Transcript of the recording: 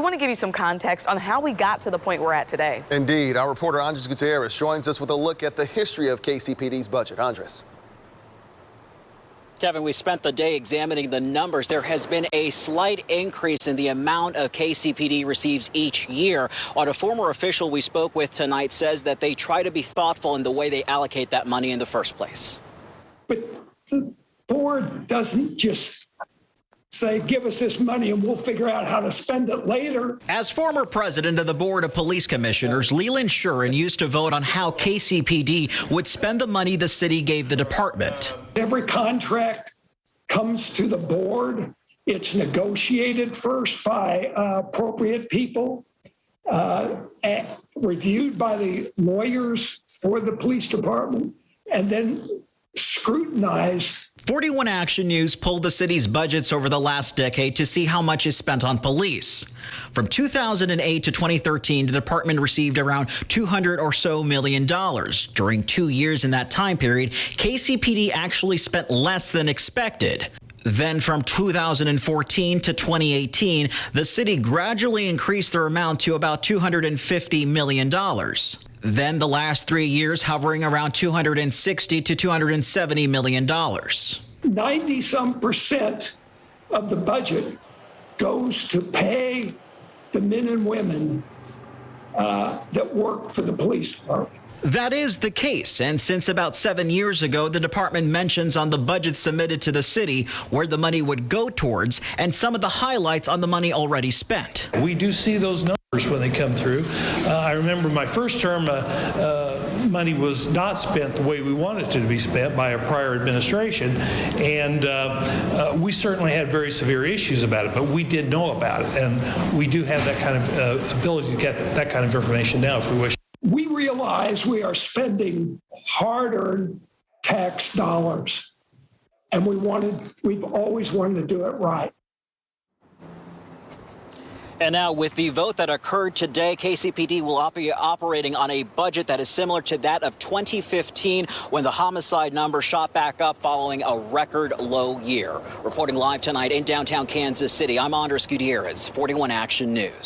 want to give you some context on how we got to the point we're at today. Indeed. Our reporter Andres Gutierrez joins us with a look at the history of KCPD's budget. Andres. Kevin, we spent the day examining the numbers. There has been a slight increase in the amount of KCPD receives each year. While a former official we spoke with tonight says that they try to be thoughtful in the way they allocate that money in the first place. But the board doesn't just say, give us this money and we'll figure out how to spend it later. As former president of the Board of Police Commissioners, Leland Shuren used to vote on how KCPD would spend the money the city gave the department. Every contract comes to the board. It's negotiated first by appropriate people, reviewed by the lawyers for the police department, and then scrutinized. 41 Action News pulled the city's budgets over the last decade to see how much is spent on police. From 2008 to 2013, the department received around $200 or so million. During 2 years in that time period, KCPD actually spent less than expected. Then from 2014 to 2018, the city gradually increased their amount to about $250 million. Then the last 3 years hovering around $260 to $270 million. 90-some% of the budget goes to pay the men and women that work for the police department. That is the case, and since about 7 years ago, the department mentions on the budget submitted to the city where the money would go towards and some of the highlights on the money already spent. We do see those numbers when they come through. I remember my first term, money was not spent the way we wanted it to be spent by a prior administration, and we certainly had very severe issues about it, but we did know about it, and we do have that kind of ability to get that kind of information now if we wish. We realize we are spending hard-earned tax dollars, and we've always wanted to do it right. And now with the vote that occurred today, KCPD will be operating on a budget that is similar to that of 2015 when the homicide number shot back up following a record low year. Reporting live tonight in downtown Kansas City, I'm Andres Gutierrez, 41 Action News.